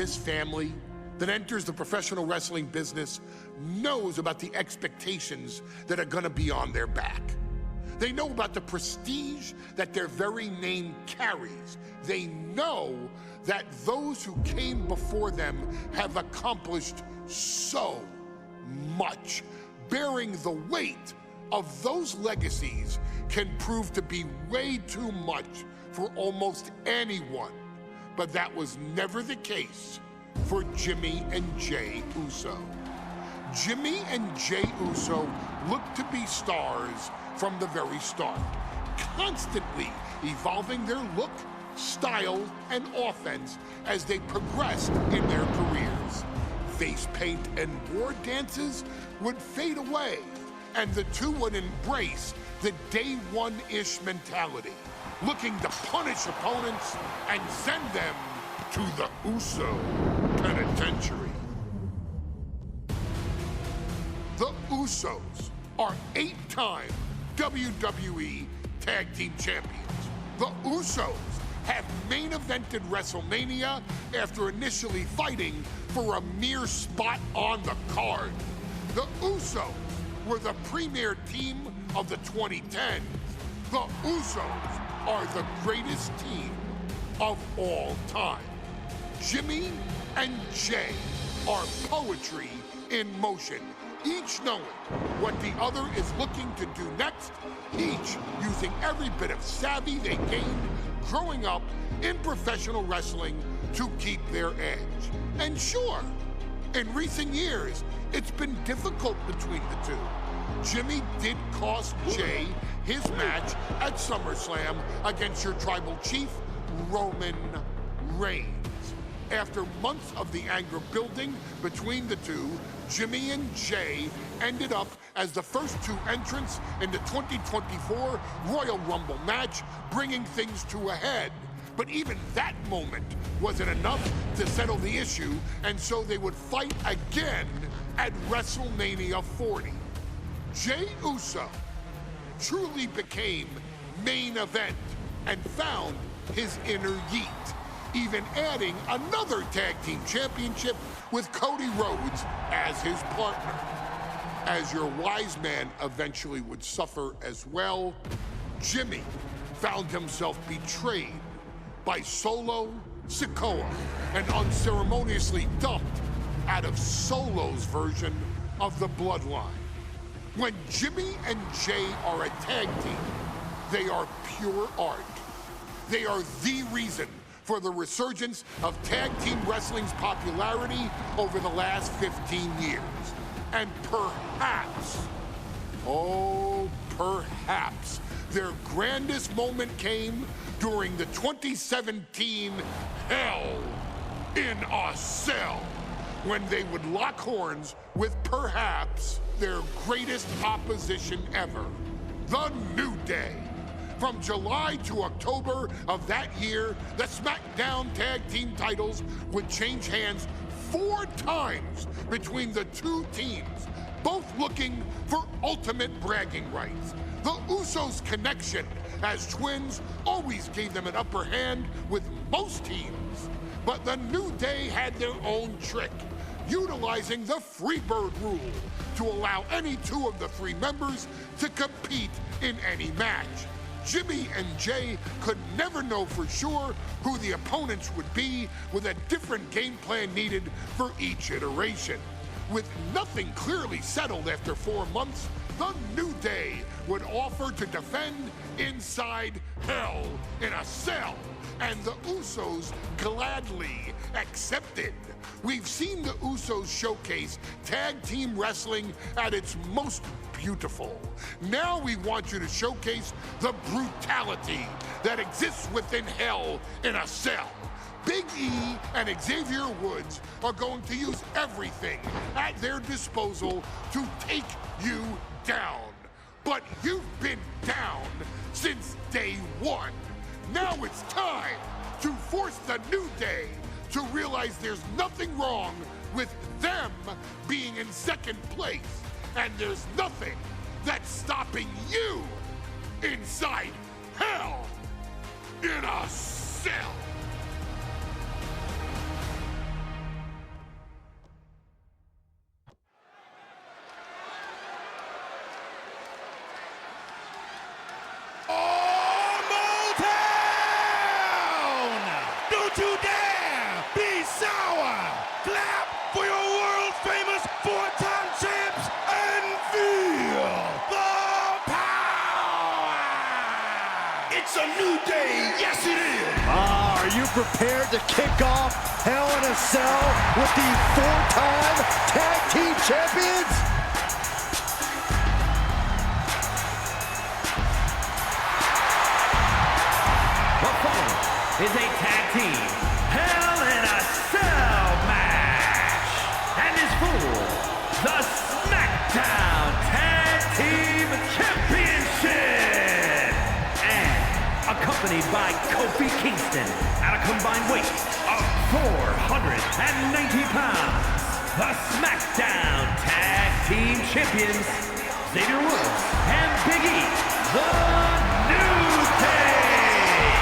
this family that enters the professional wrestling business knows about the expectations that are gonna be on their back. They know about the prestige that their very name carries. They know that those who came before them have accomplished so much. Bearing the weight of those legacies can prove to be way too much for almost anyone. But that was never the case for Jimmy and Jey Uso. Jimmy and Jey Uso looked to be stars from the very start, constantly evolving their look, style, and offense as they progressed in their careers. Face paint and war dances would fade away, and the two would embrace the day one-ish mentality, looking to punish opponents and send them to the Uso penitentiary. The Usos are 8-time WWE Tag Team Champions. The Usos have main evented WrestleMania after initially fighting for a mere spot on the card. The Usos were the premier team of the 2010s. The Usos are the greatest team of all time. Jimmy and Jey are poetry in motion, each knowing what the other is looking to do next, each using every bit of savvy they gained growing up in professional wrestling to keep their edge. And sure, in recent years, it's been difficult between the two. Jimmy did cost Jey his match at SummerSlam against your tribal chief, Roman Reigns. After months of the anger building between the two, Jimmy and Jey ended up as the first two entrants in the 2024 Royal Rumble match, bringing things to a head. But even that moment wasn't enough to settle the issue, and so they would fight again at WrestleMania 40. Jey Uso truly became main event and found his inner yeet, even adding another tag team championship with Cody Rhodes as his partner. As your wise man eventually would suffer as well, Jimmy found himself betrayed by Solo Sikoa and unceremoniously dumped out of Solo's version of the Bloodline. When Jimmy and Jey are a tag team, they are pure art. They are the reason for the resurgence of tag team wrestling's popularity over the last 15 years. And perhaps, oh, perhaps, their grandest moment came during the 2017 Hell in a Cell, when they would lock horns with perhaps their greatest opposition ever, The New Day. From July to October of that year, the SmackDown Tag Team titles would change hands 4 times between the two teams, both looking for ultimate bragging rights. The Usos' connection as twins always gave them an upper hand with most teams. But the New Day had their own trick, utilizing the Freebird rule to allow any 2 of the 3 members to compete in any match. Jimmy and Jey could never know for sure who the opponents would be, with a different game plan needed for each iteration. With nothing clearly settled after 4 months, the New Day would offer to defend inside Hell in a Cell, and the Usos gladly accepted. We've seen the Usos showcase tag team wrestling at its most beautiful. Now we want you to showcase the brutality that exists within Hell in a Cell. Big E and Xavier Woods are going to use everything at their disposal to take you down. But you've been down since day one. Now it's time to force the New Day to realize there's nothing wrong with them being in second place, and there's nothing that's stopping you inside Hell in a Cell. It's a new day, yes it is! Are you prepared to kick off Hell in a Cell with the 4-time Tag Team Champions? The following is a Tag Team Hell in a Cell match and is for the SmackDown Tag Team Championship, and accompanied by Kofi Kingston at a combined weight of 490 pounds, the SmackDown Tag Team Champions, Xavier Woods and Big E, the New Day.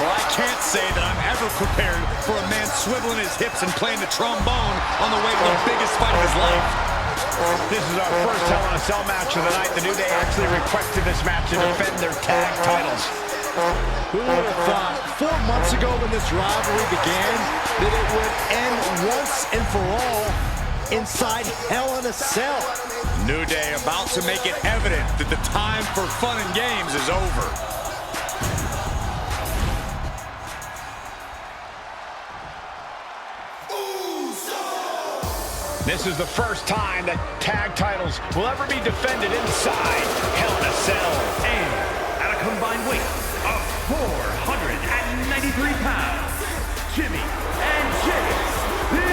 Well, I can't say that I'm ever prepared for a man swiveling his hips and playing the trombone on the way to the biggest fight of his life. This is our first Hell in a Cell match of the night. The New Day actually requested this match to defend their tag titles. Who would have thought 4 months ago when this rivalry began that it would end once and for all inside Hell in a Cell? New Day about to make it evident that the time for fun and games is over. This is the first time that tag titles will ever be defended inside Hell in a Cell. And at a combined weight of 493 pounds, Jimmy and Jay, the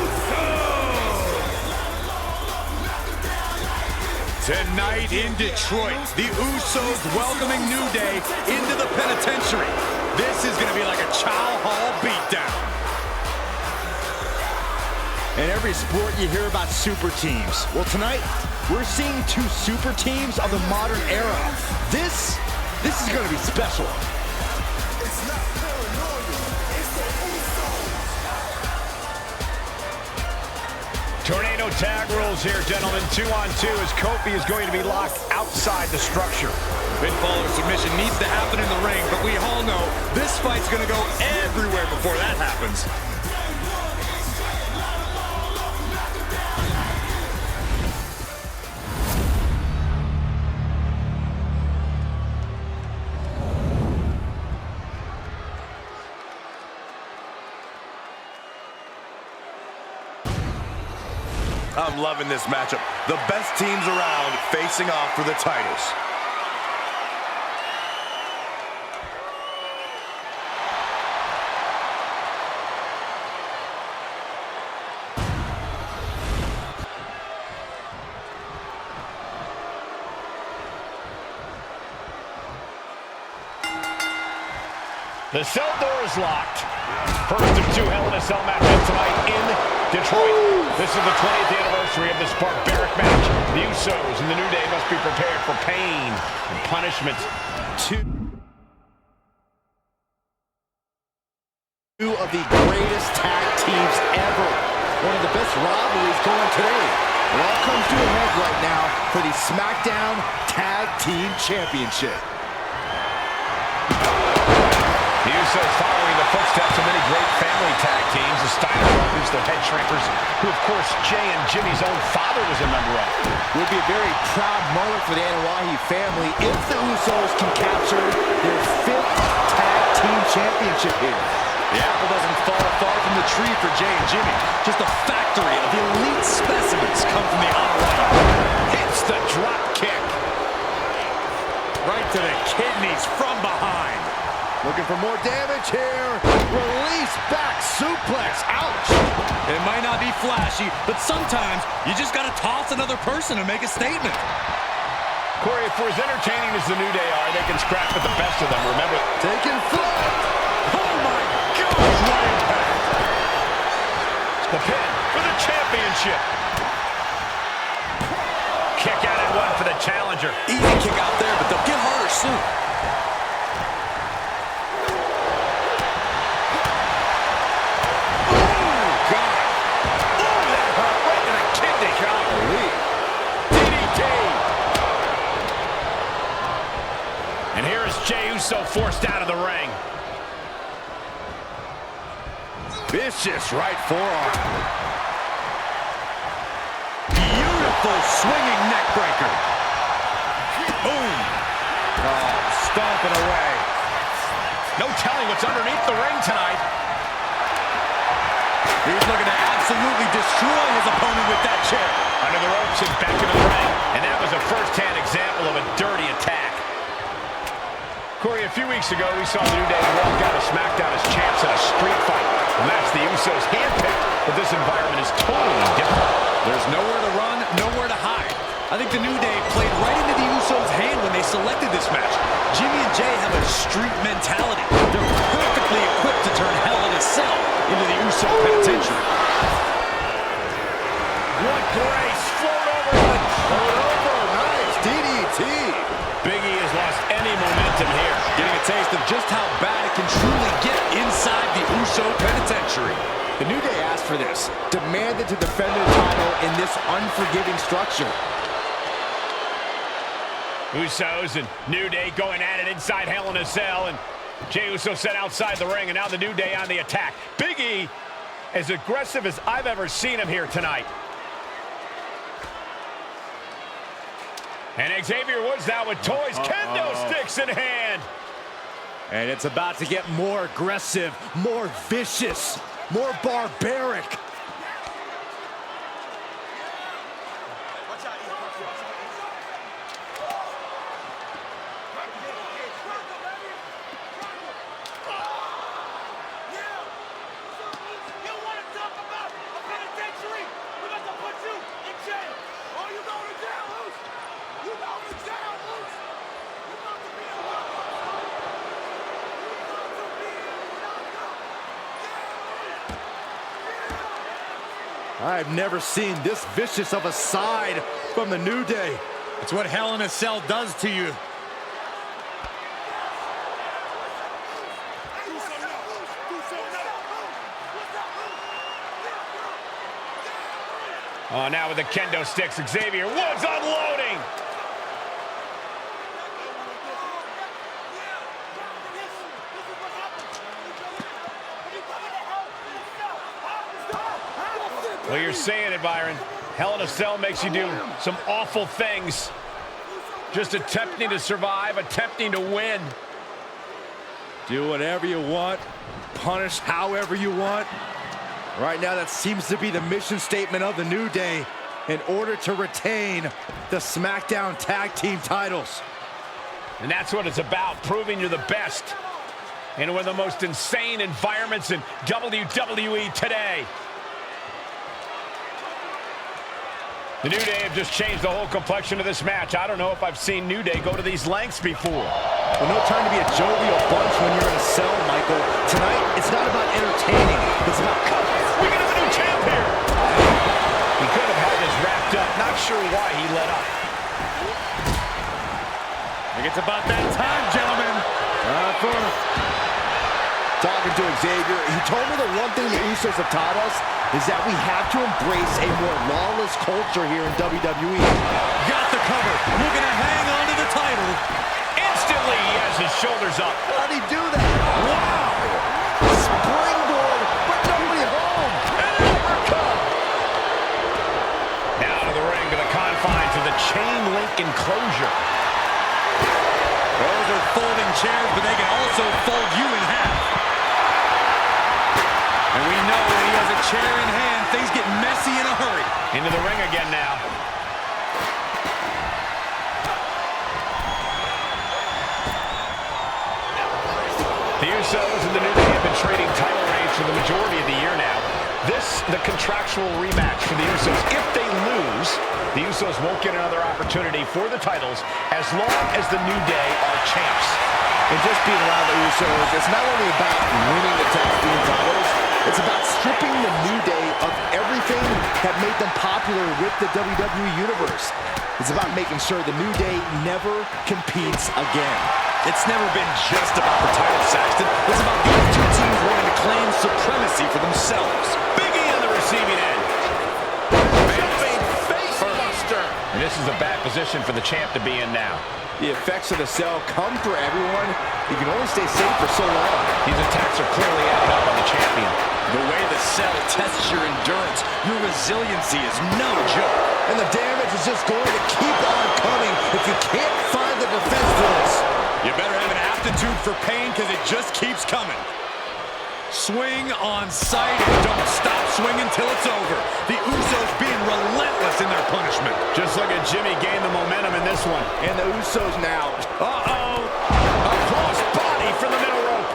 Usos! Tonight in Detroit, the Usos welcoming New Day into the penitentiary. This is going to be like a Chow Hall beatdown. In every sport, you hear about super teams. Well, tonight, we're seeing 2 super teams of the modern era. This is going to be special. Tornado tag rules here, gentlemen. 2-on-2 as Kofi is going to be locked outside the structure. Pinfall or submission needs to happen in the ring, but we all know this fight's going to go everywhere before that happens. I'm loving this matchup. The best teams around facing off for the titles. The cell door is locked. First of 2 Hell in a Cell matches tonight in Detroit. This is the 20th anniversary of this barbaric match. The Usos and the New Day must be prepared for pain and punishment. 2 of the greatest tag teams ever. One of the best rivalries going today. It all comes to a head right now for the SmackDown Tag Team Championship. The Usos following the footsteps of many great family tag teams, the Steiner Brothers, the Head Shrinkers, who of course Jay and Jimmy's own father was a member of. It would be a very proud moment for the Anoa'i family if the Usos can capture their 5th Tag Team Championship here. The apple doesn't fall far from the tree for Jay and Jimmy. Just a factory of elite specimens come from the Anoa'i. Hits the drop kick. Right to the kidneys from behind. Looking for more damage here. Release back suplex. Ouch. It might not be flashy, but sometimes you just got to toss another person and make a statement. Corey, if we're as entertaining as the New Day are, they can scrap with the best of them. Remember, Taking flight. Oh my gosh, what impact. the pin for the championship. Kick out at 1 for the challenger. Easy kick out there, but they'll get harder soon. Jey Uso forced out of the ring. Vicious right forearm. Beautiful swinging neck breaker. Boom. Oh, stomp No telling what's underneath the ring tonight. He's looking to absolutely destroy his opponent with that chair. Under the ropes and back into the ring. And that was a first-hand example of a dirty attack. Corey, a few weeks ago, we saw the New Day walk out of SmackDown as champs in a street fight. A match the Usos handpicked, but this environment is totally different. There's nowhere to run, nowhere to hide. I think the New Day played right into the Usos' hand when they selected this match. Jimmy and Jay have a street mentality. They're perfectly equipped to turn Hell in a Cell into the Uso penitentiary. What grace! Float over! Nice DDT. Big E has lost any momentum here. Getting a taste of just how bad it can truly get inside the Uso penitentiary. The New Day asked for this, demanded to defend their title in this unforgiving structure. Usos and New Day going at it inside Hell in a Cell, and Jey Uso set outside the ring, and now the New Day on the attack. Big E, as aggressive as I've ever seen him here tonight. And Xavier Woods now with toys, kendo sticks in hand. And it's about to get more aggressive, more vicious, more barbaric. I've never seen this vicious of a side from the New Day. It's what Hell in a Cell does to you. Oh, now with the kendo sticks, Xavier Woods unloading. Well, you're saying it, Byron. Hell in a Cell makes you do some awful things. Just attempting to survive, attempting to win. Do whatever you want, punish however you want. Right now, that seems to be the mission statement of the New Day in order to retain the SmackDown Tag Team titles. And that's what it's about, proving you're the best in one of the most insane environments in WWE today. The New Day have just changed the whole complexion of this match. I don't know if I've seen New Day go to these lengths before. Well, no time to be a jovial bunch when you're in a cell, Michael. Tonight, it's not about entertaining. It's about cutting. We can have a new champ here. He could have had this wrapped up. Not sure why he let up. I think it's about that time, gentlemen. Talking to Xavier, he told me the one thing the Usos have taught us is that we have to embrace a more lawless culture here in WWE. Got the cover, looking to hang on to the title. Instantly, he has his shoulders up. How'd he do that? Wow! Springboard, but nobody home. And an uppercut. Now to the ring, to the confines of the chain link enclosure. Those are folding chairs, but they can also fold you in half. And we know when he has a chair in hand, things get messy in a hurry. Into the ring again now. The Usos and the New Day have been trading title reigns for the majority of the year now. This, the contractual rematch for the Usos. If they lose, the Usos won't get another opportunity for the titles as long as the New Day are champs. And just being around the Usos, it's not only about winning the tag team titles, it's about stripping the New Day of everything that made them popular with the WWE Universe. It's about making sure the New Day never competes again. It's never been just about the title, Saxton. It's about these two teams wanting to claim supremacy for themselves. Big E on the receiving end. Jumping face buster. And this is a bad position for the champ to be in now. The effects of the cell come for everyone. You can only stay safe for so long. These attacks are clearly adding up on the champion. The way the cell tests your endurance, your resiliency is no joke. And the damage is just going to keep on coming if you can't find the defense for this. You better have an aptitude for pain because it just keeps coming. Swing on sight and don't stop swinging till it's over. The Usos being relentless in their punishment. Just look at Jimmy gain the momentum in this one. And the Usos now. Uh-oh. A cross body from the middle rope.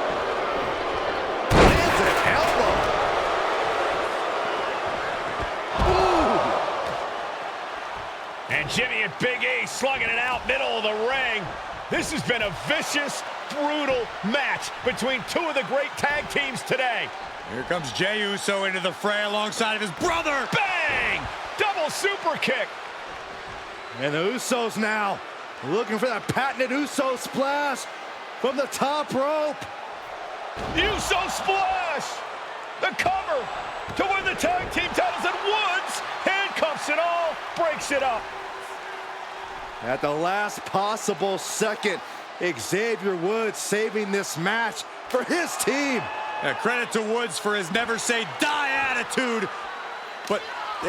Lands an elbow. Ooh. And Jimmy and Big E slugging it out middle of the ring. This has been a vicious, brutal match between two of the great tag teams today. Here comes Jey Uso into the fray alongside of his brother. Bang! Double super kick. And the Usos now looking for that patented Uso splash from the top rope. Uso splash! The cover to win the tag team titles, and Woods handcuffs it all, breaks it up. At the last possible second, Xavier Woods saving this match for his team. Credit to Woods for his never say die attitude, but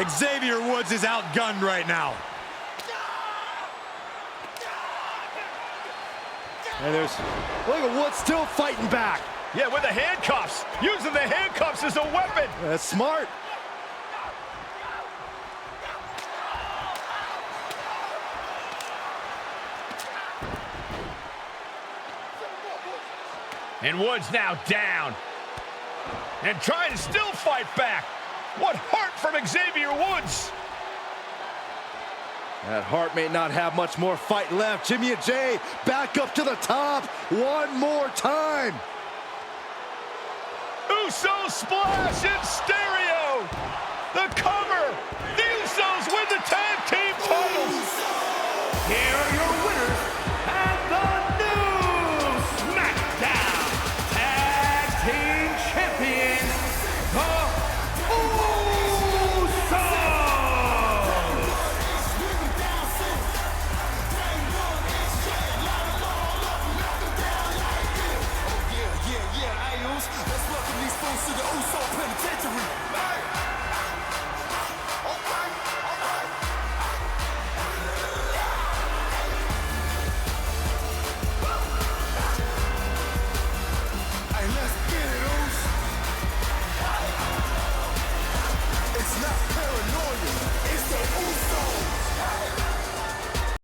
Xavier Woods is outgunned right now. And look at Woods still fighting back. Yeah, with the handcuffs, using the handcuffs as a weapon. That's smart. And Woods now down. And trying to still fight back. What heart from Xavier Woods. That Hart may not have much more fight left. Jimmy and Jey back up to the top one more time. Uso splash in stereo. The cover. The Usos win the tag team titles. Here